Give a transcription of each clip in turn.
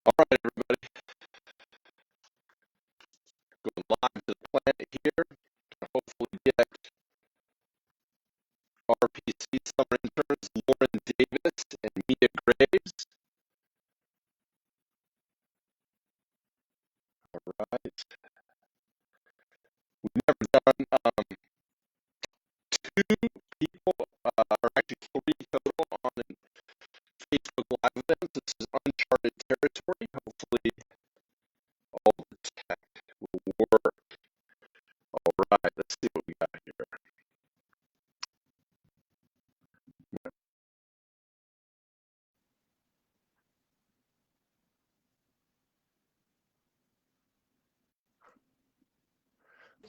All right, everybody, going live to the planet here. Hopefully, get RPC summer interns Lauren Davis and Mia Graves. All right, we've never done two people, or actually three total on Facebook Live events. This is uncharted territory. Hopefully, all the tech will work. All right, let's see what we got here.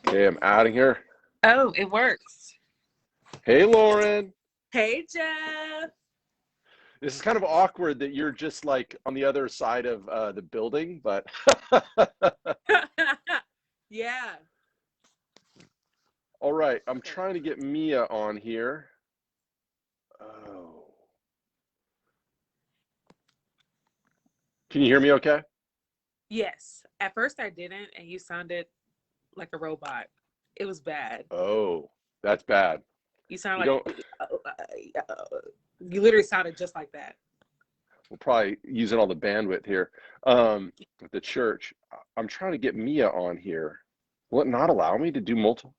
Okay, I'm adding her. Oh, it works. Hey, Lauren. Hey, Jeff. This is kind of awkward that you're just like on the other side of the building, but Yeah. all right. I'm trying to get Mia on here. Oh. Can you hear me okay? Yes. At first I didn't, and you sounded like a robot. It was bad. Oh, that's bad. You sound You like don't, you literally sounded just like that. we're probably using all the bandwidth here at the church. I'm trying to get Mia on here. Will it not allow me to do multiple?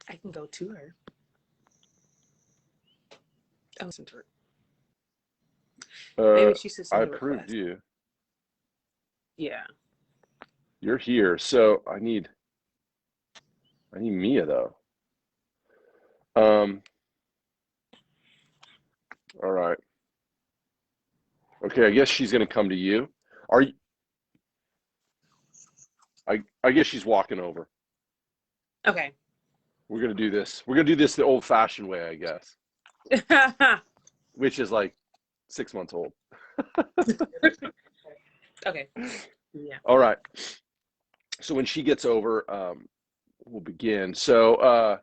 I can go to her. Oh, listen to her. Maybe she should I send a approved request. you. Yeah. You're here, so I need Mia though. All right. Okay, I guess she's gonna come to you. Are you? I guess she's walking over. Okay. We're gonna do this. We're gonna do this the old-fashioned way, I guess, which is like 6 months old. Okay. Yeah. All right. So when she gets over, we'll begin. So,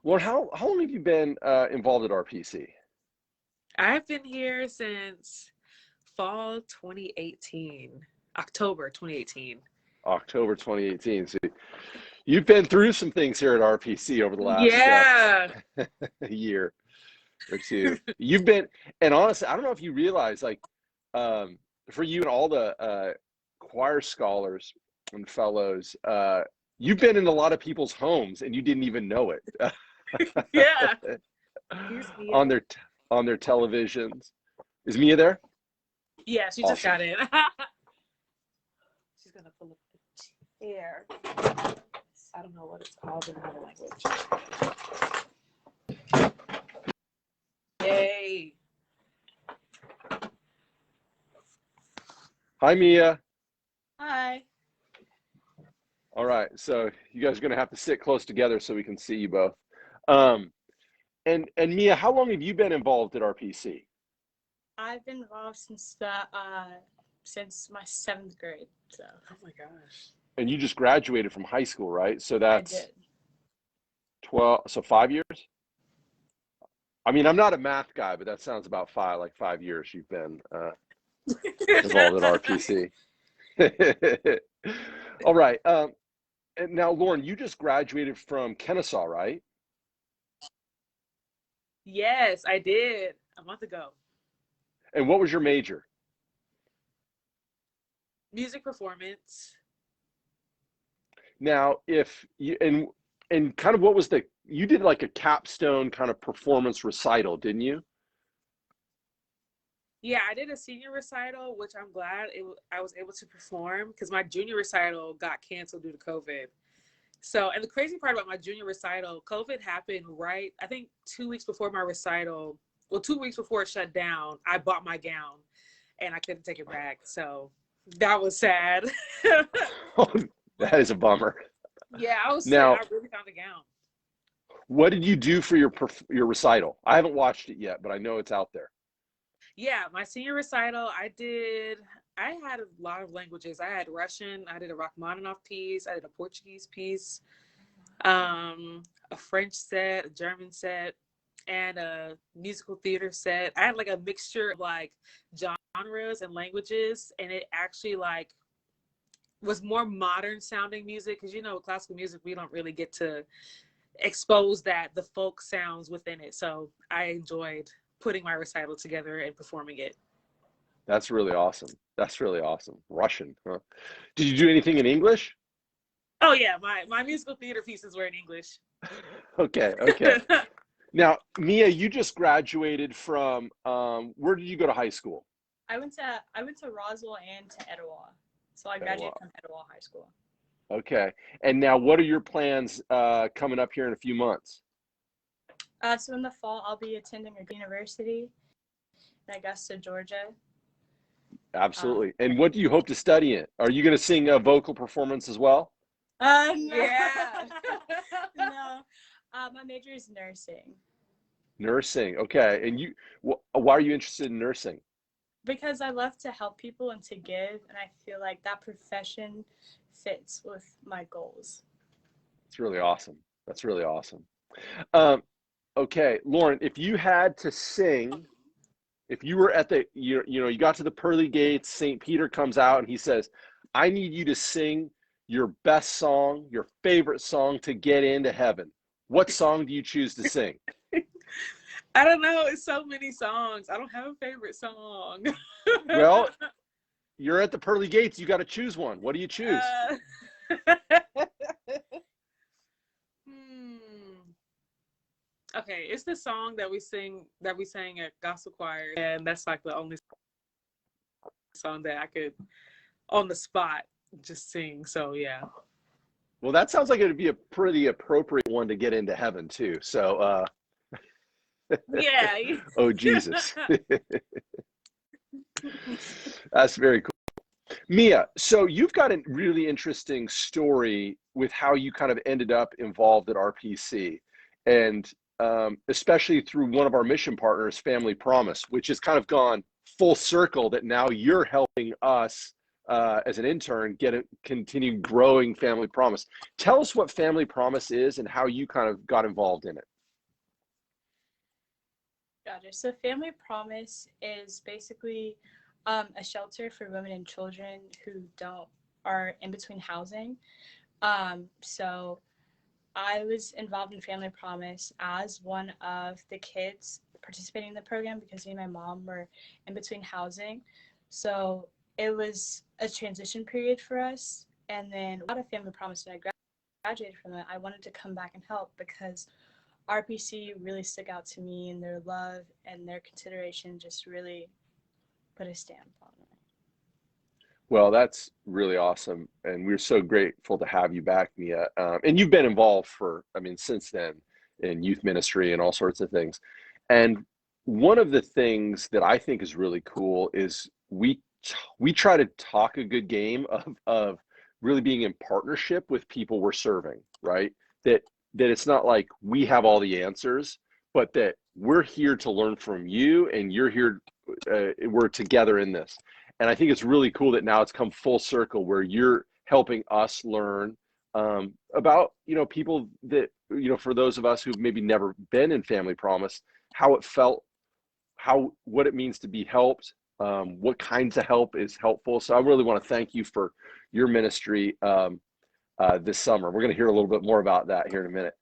Lauren, how long have you been involved at RPC? I've been here since fall 2018, October 2018. October 2018. So you've been through some things here at RPC over the last Yeah. year or two. You've been, and honestly, I don't know if you realize, like, for you and all the choir scholars and fellows, you've been in a lot of people's homes and you didn't even know it. Yeah. on their televisions. Is Mia there? Yeah, she just got in. She's gonna pull up the chair. I don't know what it's called in another language. Yay. Hi, Mia. Hi. All right, so you guys are gonna have to sit close together so we can see you both. And Mia, how long have you been involved at RPC? I've been involved since my 7th grade. So. Oh my gosh. And you just graduated from high school, right? So I that's did. 12, so 5 years? I mean, I'm not a math guy, but that sounds about 5 years you've been involved at RPC. All right. And now, Lauren, you just graduated from Kennesaw, right? Yes, I did a month ago. And what was your major? Music performance. Now, if you and kind of what was you did like a capstone kind of performance recital, didn't you? Yeah, I did a senior recital, which I'm glad I was able to perform because my junior recital got canceled due to COVID. So, and the crazy part about my junior recital, COVID happened right, I think 2 weeks before my recital. Well, 2 weeks before it shut down, I bought my gown and I couldn't take it back. So that was sad. Oh, that is a bummer. Yeah, I was sick. Now, I really found a gown. what did you do for your recital? I haven't watched it yet, but I know it's out there. Yeah, my senior recital, I had a lot of languages. I had Russian, I did a Rachmaninoff piece, I did a Portuguese piece, a French set, a German set, and a musical theater set. I had like a mixture of like genres and languages, and it actually like was more modern sounding music, because with classical music we don't really get to expose the folk sounds within it. So I enjoyed putting my recital together and performing it. That's really awesome. That's really awesome. Russian, huh? Did you do anything in English? Oh yeah, my musical theater pieces were in English. Okay, okay. Now, Mia, you just graduated from where did you go to high school? I went to Roswell and to Etowah. So I graduated from Etowah High School. Okay. And now what are your plans coming up here in a few months? So in the fall, I'll be attending a university in Augusta, Georgia. Absolutely. And what do you hope to study in? Are you going to sing a vocal performance as well? No. Yeah. No. My major is nursing. Nursing. Okay. And why are you interested in nursing? Because I love to help people and to give, and I feel like that profession fits with my goals. It's really awesome. That's really awesome. Okay, Lauryn, if you had to sing, if you were at you got to the pearly gates, St. Peter comes out and he says, I need you to sing your best song, your favorite song to get into heaven. What song do you choose to sing? I don't know. It's so many songs. I don't have a favorite song. Well, you're at the pearly gates. You got to choose one. What do you choose? Okay, it's the song that we sang at gospel choir, and that's like the only song that I could on the spot just sing. So yeah. Well, that sounds like it would be a pretty appropriate one to get into heaven too. So yeah. Oh Jesus. That's very cool. Mia, so you've got a really interesting story with how you kind of ended up involved at RPC, and especially through one of our mission partners, Family Promise, which has kind of gone full circle that now you're helping us as an intern continue growing Family Promise. Tell us what Family Promise is and how you kind of got involved in it. Gotcha. So Family Promise is basically a shelter for women and children who are in between housing. So I was involved in Family Promise as one of the kids participating in the program because me and my mom were in between housing. So it was a transition period for us. And then out of Family Promise, when I graduated from it, I wanted to come back and help because RPC really stuck out to me, and their love and their consideration just really put a stamp on it. Well, that's really awesome, and we're so grateful to have you back, Mia. And you've been involved since then in youth ministry and all sorts of things. And one of the things that I think is really cool is we try to talk a good game of really being in partnership with people we're serving, right? That it's not like we have all the answers, but that we're here to learn from you, and you're here. We're together in this. And I think it's really cool that now it's come full circle where you're helping us learn about, people that, for those of us who've maybe never been in Family Promise, how it felt, what it means to be helped, what kinds of help is helpful. So I really want to thank you for your ministry this summer. We're going to hear a little bit more about that here in a minute.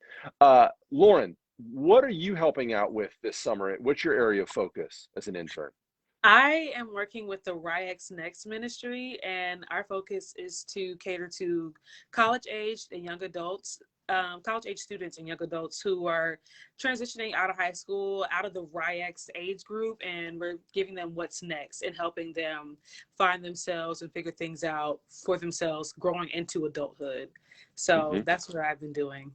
Lauryn, what are you helping out with this summer? What's your area of focus as an intern? I am working with the RIX Next ministry, and our focus is to cater to college-aged and young adults, college-age students and young adults who are transitioning out of high school, out of the RIX age group, and we're giving them what's next and helping them find themselves and figure things out for themselves growing into adulthood. So that's what I've been doing.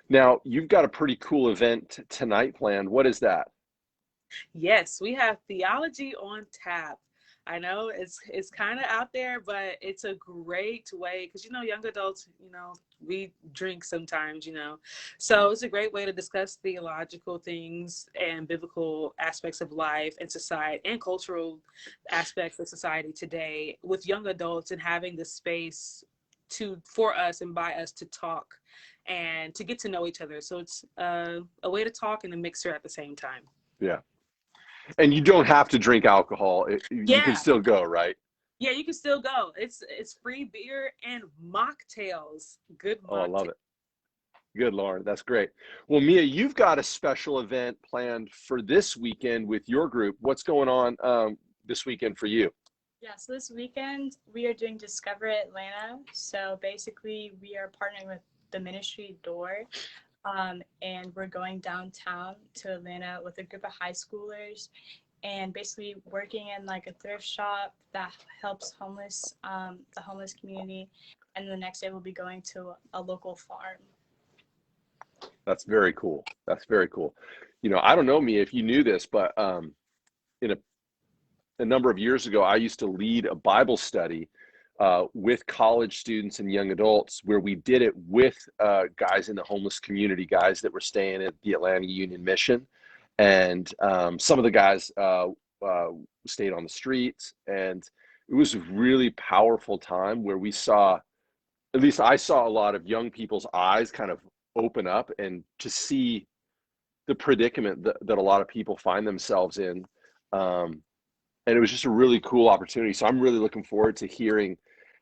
Now, you've got a pretty cool event tonight planned. What is that? Yes, we have Theology on tap. I know it's kind of out there, but it's a great way because, young adults, we drink sometimes, So it's a great way to discuss theological things and biblical aspects of life and society and cultural aspects of society today with young adults, and having the space for us and by us to talk and to get to know each other. So it's a way to talk and a mixer at the same time. Yeah. And you don't have to drink alcohol. You can Yeah. still go, right? Yeah, you can still go. It's free beer and mocktails. Good Oh, I love mocktails. it. Good, Lauren. That's great. Well, Mia, you've got a special event planned for this weekend with your group. What's going on this weekend for you? Yeah, so this weekend we are doing Discover Atlanta. So basically we are partnering with the ministry Door, and we're going downtown to Atlanta with a group of high schoolers and basically working in like a thrift shop that helps the homeless community. And the next day we'll be going to a local farm. That's very cool. That's very cool. You know, I don't know, Mia, if you knew this, but in a number of years ago, I used to lead a Bible study with college students and young adults where we did it with guys in the homeless community, guys that were staying at the Atlanta Union Mission. And some of the guys stayed on the streets. And it was a really powerful time where we saw, at least I saw a lot of young people's eyes kind of open up and to see the predicament that a lot of people find themselves in. And it was just a really cool opportunity. So I'm really looking forward to hearing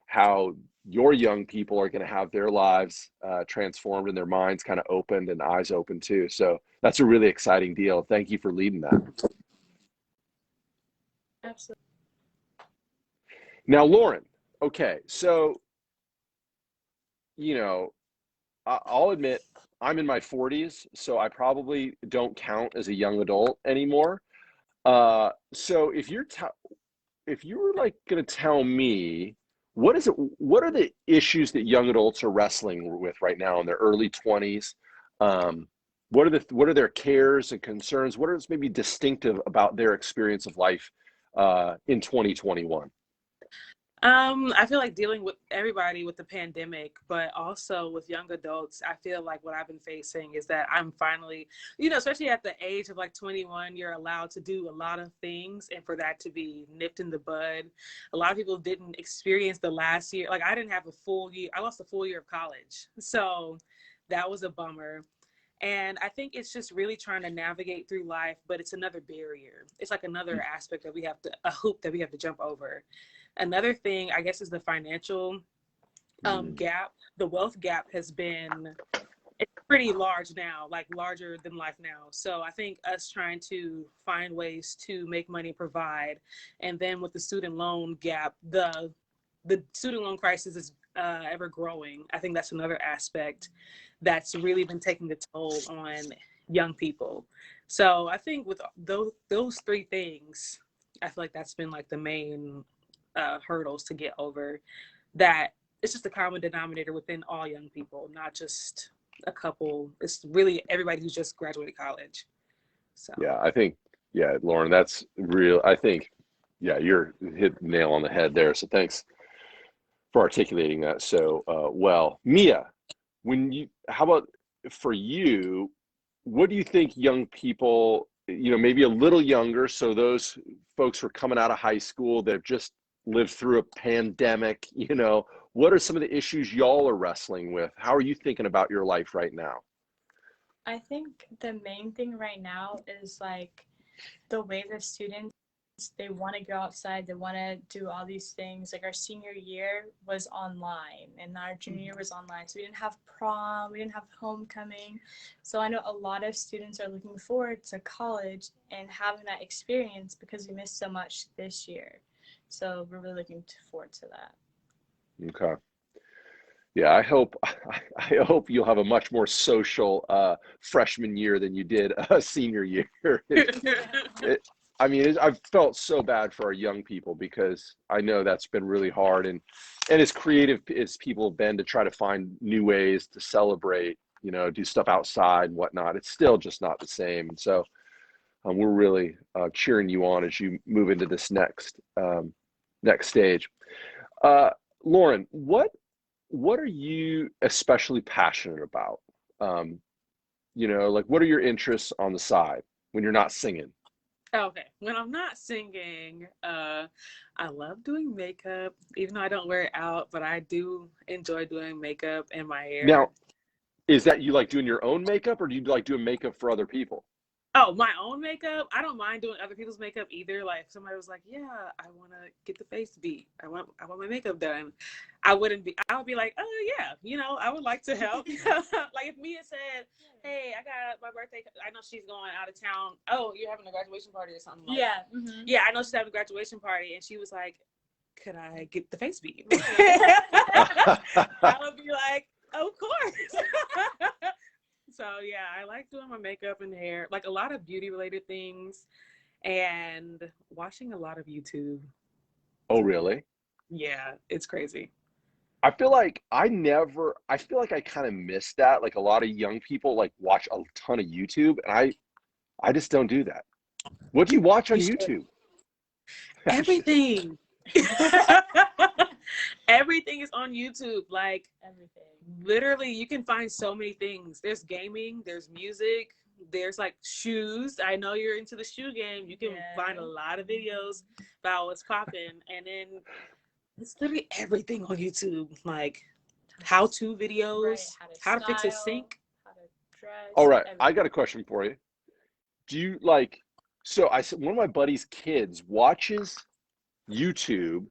how your young people are going to have their lives transformed and their minds kind of opened and eyes open too. So that's a really exciting deal. Thank you for leading that. Absolutely. Now, Lauren, okay, so, you know, I'll admit I'm in my 40s, so I probably don't count as a young adult anymore. So if you were like going to tell me what are the issues that young adults are wrestling with right now in their early 20s? What are their cares and concerns? What is maybe distinctive about their experience of life in 2021? I feel like dealing with everybody with the pandemic, but also with young adults, I feel like what I've been facing is that I'm finally, especially at the age of like 21, you're allowed to do a lot of things. And for that to be nipped in the bud, a lot of people didn't experience the last year. Like I didn't have a full year. I lost a full year of college. So that was a bummer. And I think it's just really trying to navigate through life, but it's another barrier. It's like another aspect that a hoop that we have to jump over. Another thing, I guess, is the financial gap. The wealth gap it's pretty large now, like larger than life now. So I think us trying to find ways to make money, provide, and then with the student loan gap, the student loan crisis is ever growing. I think that's another aspect that's really been taking the toll on young people. So I think with those three things, I feel like that's been like the main hurdles to get over. That it's just a common denominator within all young people, not just a couple. It's really everybody who's just graduated college. So Yeah, I think, yeah, Lauren, that's real. I think, yeah, you're hit the nail on the head there. So thanks for articulating that so well. Mia, how about for you, what do you think young people, maybe a little younger, so those folks who are coming out of high school that have just lived through a pandemic, what are some of the issues y'all are wrestling with? How are you thinking about your life right now? I think the main thing right now is like the way that students, they want to go outside, they want to do all these things. Like our senior year was online and our junior year was online. So we didn't have prom, we didn't have homecoming. So I know a lot of students are looking forward to college and having that experience because we missed so much this year. So we're really looking forward to that. Okay. Yeah, I hope you'll have a much more social freshman year than you did senior year. I've felt so bad for our young people because I know that's been really hard, and as creative as people have been to try to find new ways to celebrate, do stuff outside and whatnot, it's still just not the same. And so we're really cheering you on as you move into this next stage. Lauren, what are you especially passionate about? Like what are your interests on the side when you're not singing? Okay, when I'm not singing, I love doing makeup, even though I don't wear it out, but I do enjoy doing makeup and my hair. Now, Is that you like doing your own makeup, or do you like doing makeup for other people? Oh, my own makeup? I don't mind doing other people's makeup either. Like if somebody was like, "Yeah, I want to get the face beat. I want my makeup done." I would be like, "Oh yeah, I would like to help." Like if Mia said, "Hey, I got my birthday. I know she's going out of town. Oh, you're having a graduation party or something." Like Yeah. That. Mm-hmm. Yeah, I know she's having a graduation party, and she was like, "Could I get the face beat?" I would be like, "Of course." So yeah, I like doing my makeup and hair, like a lot of beauty related things, and watching a lot of YouTube. Oh, really? Yeah, it's crazy. I feel like I kind of missed that. Like a lot of young people like watch a ton of YouTube, and I just don't do that. What do you watch on You should. YouTube? Everything. Everything is on YouTube. Like Everything. literally, you can find so many things. There's gaming, there's music, there's like shoes. I know you're into the shoe game. You can find a lot of videos about what's popping, and then it's literally everything on YouTube. Like how-to videos, Right, how to fix a sink. How to dress. All right, everything. I got a question for you. Do you like? So I said one of my buddy's kids watches YouTube,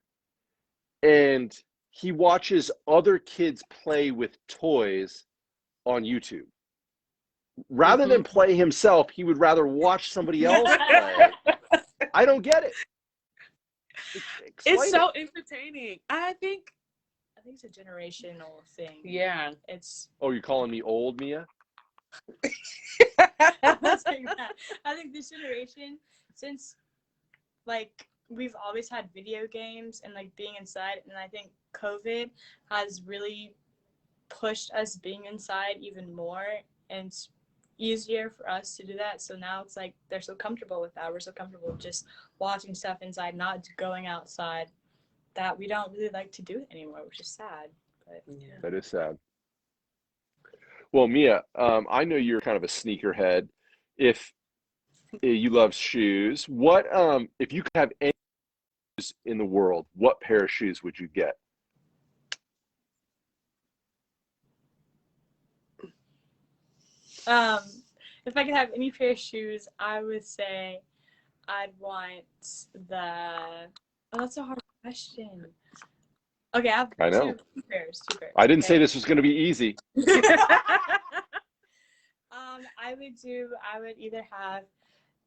and he watches other kids play with toys on YouTube. Rather than play himself, he would rather watch somebody else play. I don't get it. It's so entertaining. I think it's a generational thing. Yeah. It's. Oh, you're calling me old, Mia? I'm not saying that. I think this generation, since like we've always had video games and like being inside, and I think COVID has really pushed us being inside even more, and it's easier for us to do that. So now it's like they're so comfortable with that. We're so comfortable with just watching stuff inside, not going outside, that we don't really like to do it anymore, which is sad. But Yeah. That is sad. Well, Mia, I know you're kind of a sneakerhead. If you love shoes, what if you could have any shoes in the world, what pair of shoes would you get? If I could have any pair of shoes, I would say I'd want the. Oh, that's a hard question. Okay, I have I know. two pairs. I didn't say okay? this was going to be easy. I would either have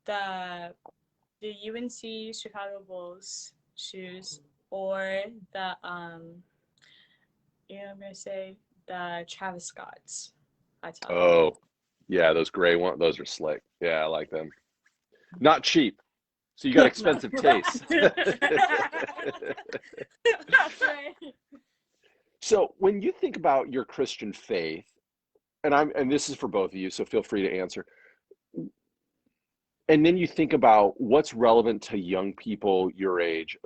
the UNC Chicago Bulls shoes, or the I'm gonna say the Travis Scott's. Oh, yeah, those gray ones, those are slick. Yeah, I like them. Not cheap. So you got expensive taste. So when you think about your Christian faith, and this is for both of you, so feel free to answer. And then you think about what's relevant to young people your age,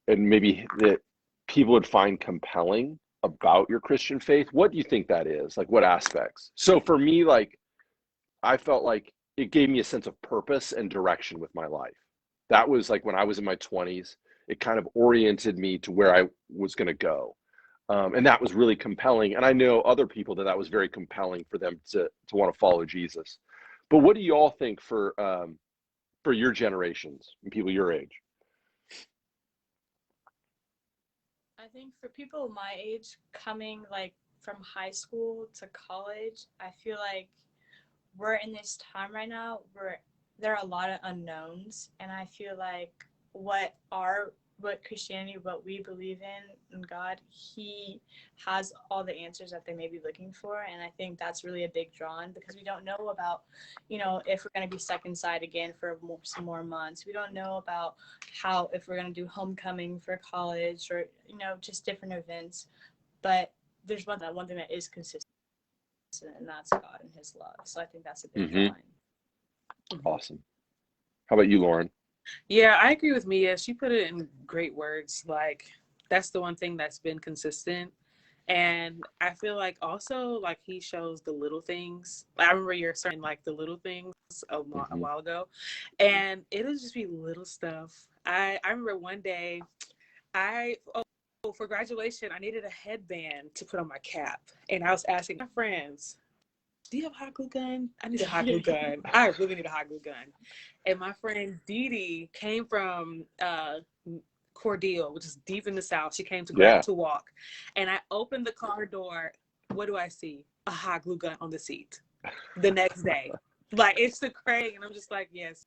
and maybe that people would find compelling about your Christian faith. What do you think that is? Like what aspects? So for me, like I felt like it gave me a sense of purpose and direction with my life. That was like when I was in my 20s, it kind of oriented me to where I was going to go. And that was really compelling. And I know other people that was very compelling for them to want to follow Jesus. But what do you all think for your generations and people your age? I think for people my age, coming like from high school to college, I feel like we're in this time right now where there are a lot of unknowns, and I feel like what Christianity, what we believe in God, He has all the answers that they may be looking for. And I think that's really a big draw, because we don't know about, if we're going to be stuck inside again for some more months. We don't know about if we're going to do homecoming for college, or, just different events. But there's one thing that is consistent, and that's God and His love. So I think that's a big draw. Awesome. How about you, Lauryn? Yeah, I agree with Mia. She put it in great words. Like, that's the one thing that's been consistent. And I feel like also, like, he shows the little things. I remember you're saying, like, the little things a while ago. And it'll just be little stuff. I remember one day, for graduation, I needed a headband to put on my cap. And I was asking my friends, do you have a hot glue gun? I need a hot glue gun. I really need a hot glue gun. And my friend Dee Dee came from Cordele, which is deep in the South. She came to grab to walk. And I opened the car door. What do I see? A hot glue gun on the seat the next day. Like, it's the crazy. And I'm just like, yes.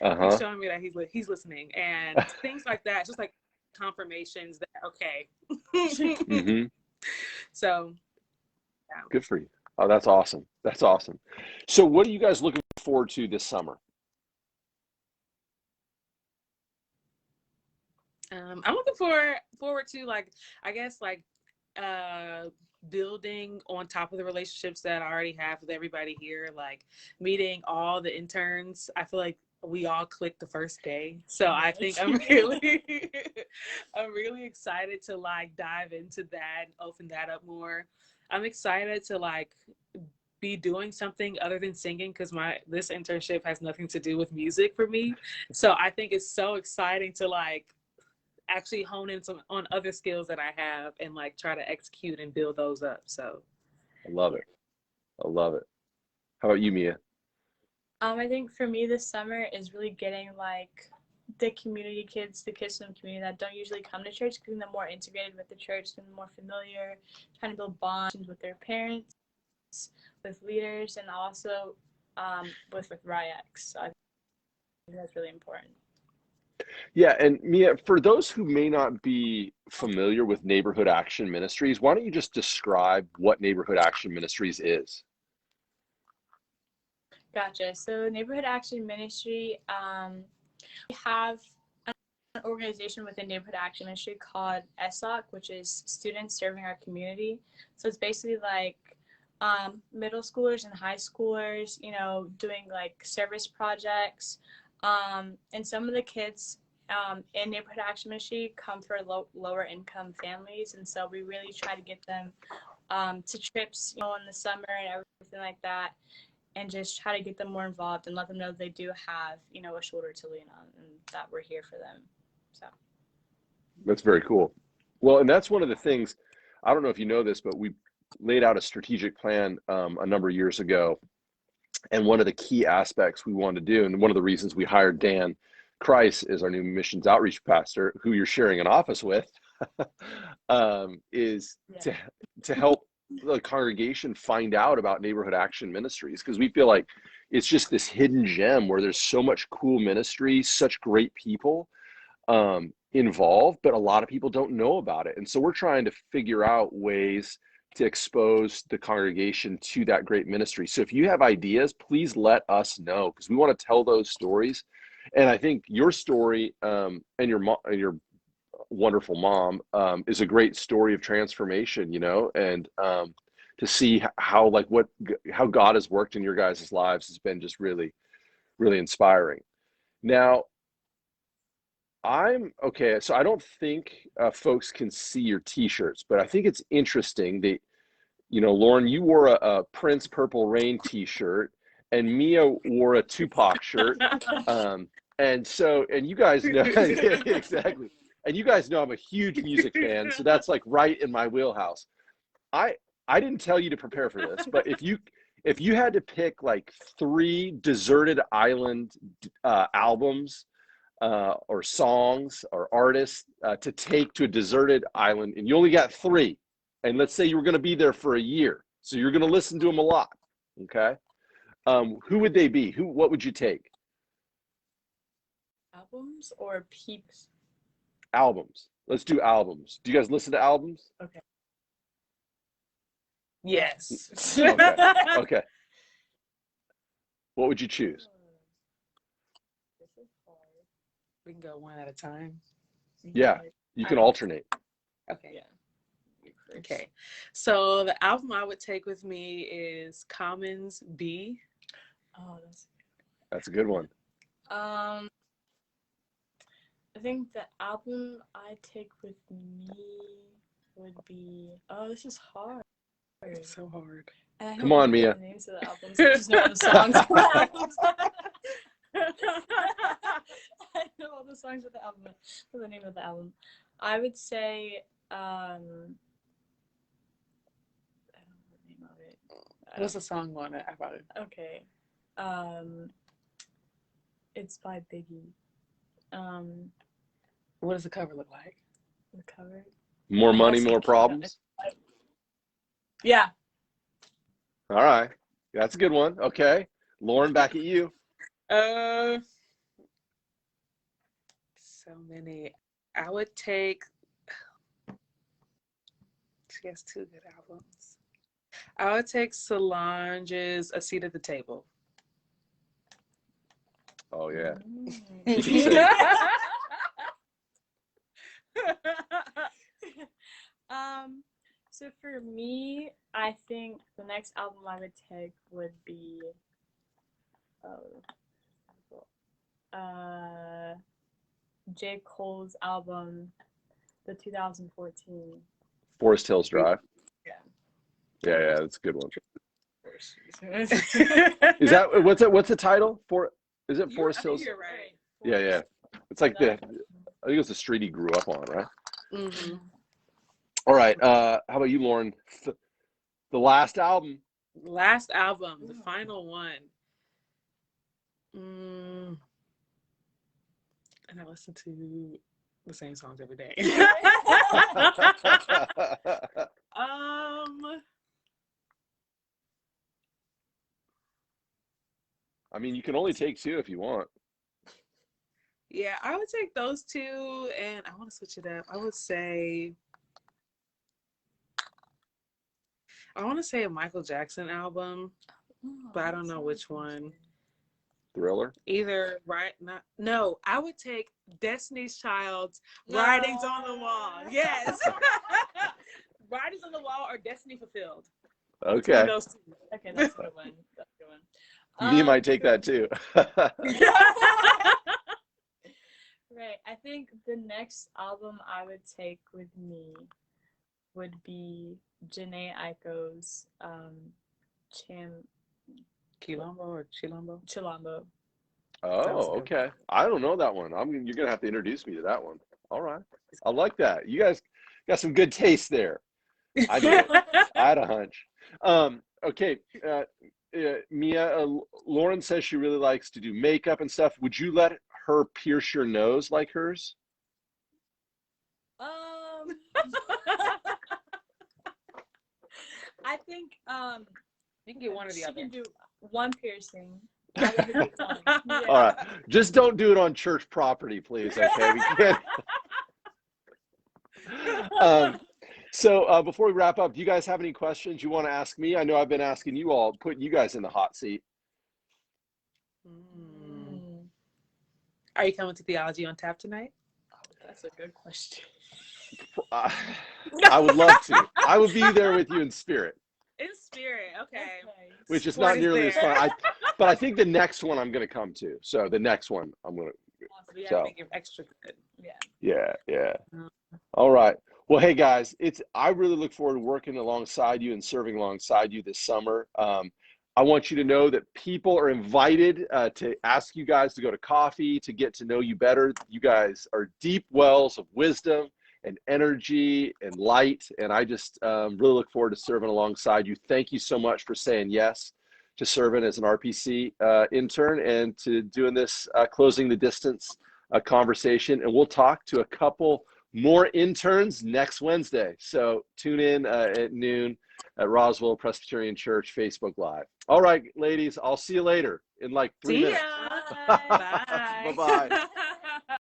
He's showing me that he's listening. And things like that. Just like confirmations that, okay. Mm-hmm. So, yeah. Good for you. Oh, that's awesome. That's awesome. So what are you guys looking forward to this summer? I'm looking forward to, like, I guess, like, building on top of the relationships that I already have with everybody here, like meeting all the interns. I feel like we all clicked the first day. So I think I'm really excited to, like, dive into that and open that up more. I'm excited to, like, be doing something other than singing, because this internship has nothing to do with music for me. So I think it's so exciting to, like, actually hone in on other skills that I have and, like, try to execute and build those up. So I love it. I love it. How about you, Mia? I think for me this summer is really getting, like, the community kids, the kids in the community that don't usually come to church, getting them more integrated with the church, getting them more familiar, trying to build bonds with their parents, with leaders, and also with RIX. So I think that's really important. Yeah, and Mia, for those who may not be familiar with Neighborhood Action Ministries, why don't you just describe what Neighborhood Action Ministries is? Gotcha. So Neighborhood Action Ministry, we have an organization within Neighborhood Action Ministry called SOC, which is Students Serving Our Community. So it's basically like middle schoolers and high schoolers, you know, doing, like, service projects. And some of the kids in Neighborhood Action Ministry come from lower income families. And so we really try to get them to trips, you know, in the summer and everything like that, and just try to get them more involved and let them know they do have, you know, a shoulder to lean on and that we're here for them. So That's very cool. Well, and that's one of the things, I don't know if you know this, but we laid out a strategic plan a number of years ago. And one of the key aspects we wanted to do, and one of the reasons we hired Dan Kreis as our new missions outreach pastor, who you're sharing an office with, is to help the congregation find out about Neighborhood Action Ministries, because we feel like it's just this hidden gem where there's so much cool ministry, such great people involved, but a lot of people don't know about it. And so we're trying to figure out ways to expose the congregation to that great ministry. So if you have ideas, please let us know, because we want to tell those stories. And I think your story and your wonderful mom is a great story of transformation, you know, and to see how God has worked in your guys' lives has been just really, really inspiring. Now, so I don't think folks can see your t-shirts, but I think it's interesting that, you know, Lauryn, you wore a Prince Purple Rain t-shirt, and Mia wore a Tupac shirt. And you guys know, exactly. And you guys know I'm a huge music fan, so that's, like, right in my wheelhouse. I didn't tell you to prepare for this, but if you had to pick, like, 3 deserted island albums or songs or artists to take to a deserted island, and you only got 3, and let's say you were going to be there for a year, so you're going to listen to them a lot, okay? Who would they be? What would you take? albums or peeps? Albums. Let's do albums. Do you guys listen to albums? Okay. Yes. Okay. What would you choose? This is hard. We can go one at a time. Yeah, you can alternate. Okay. Yeah. Okay. So the album I would take with me is Common's B. Oh, That's a good one. I think the album I take with me would be, this is hard. It's so hard. And I Come on, Mia. The names of the albums. I just know the songs. I know all the songs of the album, for the name of the album. I would say, I don't know the name of it. What's the song on it? I probably. Okay. It's by Biggie. What does the cover look like? The cover. More money, more problems. Yeah. All right. That's a good one. Okay. Lauryn, back at you. So many. I would take. She has 2 good albums. I would take Solange's "A Seat at the Table." Oh, yeah. So for me, I think the next album I would take would be J. Cole's album, the 2014. Forest Hills Drive. Yeah. Yeah, that's a good one. Is that what's the title for? Is it Forest Hills? You're right. Yeah. It's like I think it's the street he grew up on, right? Mm-hmm. All right. How about you, Lauryn? The last album. Last album, the final one. And I listen to the same songs every day. I mean, you can only take 2 if you want. Yeah, I would take those 2, and I want to switch it up. I want to say a Michael Jackson album, but I don't know which one. Thriller? Either no, I would take Destiny's Child's Writings on the Wall. Yes. Writings on the Wall or Destiny Fulfilled. Okay. Those 2. Okay, that's a good one. Mia might take that too. Right. I think the next album I would take with me would be Jhené Aiko's Chilombo or Chilombo? Chilombo. Oh, okay. I don't know that one. You're gonna have to introduce me to that one. All right. I like that. You guys got some good taste there. I did. I had a hunch. Okay. Mia, Lauryn says she really likes to do makeup and stuff. Would you let her pierce your nose like hers? I think you can get one or the other. She can do one piercing. That would be fun. Yeah. All right. Just don't do it on church property, please. Okay. We can't. So before we wrap up, do you guys have any questions you want to ask me? I know I've been asking you all, putting you guys in the hot seat. Are you coming to Theology on Tap tonight? Oh, that's a good question. I would love to. I would be there with you in spirit. In spirit, okay. Which is not nearly as fun. But I think the next one I'm going to come to. So the next one I'm going to. We have to make it extra good. Yeah. All right. Well, hey guys, I really look forward to working alongside you and serving alongside you this summer. I want you to know that people are invited to ask you guys to go to coffee, to get to know you better. You guys are deep wells of wisdom and energy and light. And I just really look forward to serving alongside you. Thank you so much for saying yes to serving as an RPC intern and to doing this Closing the Distance conversation. And we'll talk to a couple more interns next Wednesday. So tune in at noon at Roswell Presbyterian Church Facebook Live. All right, ladies, I'll see you later in like 3 minutes. Bye. Bye-bye.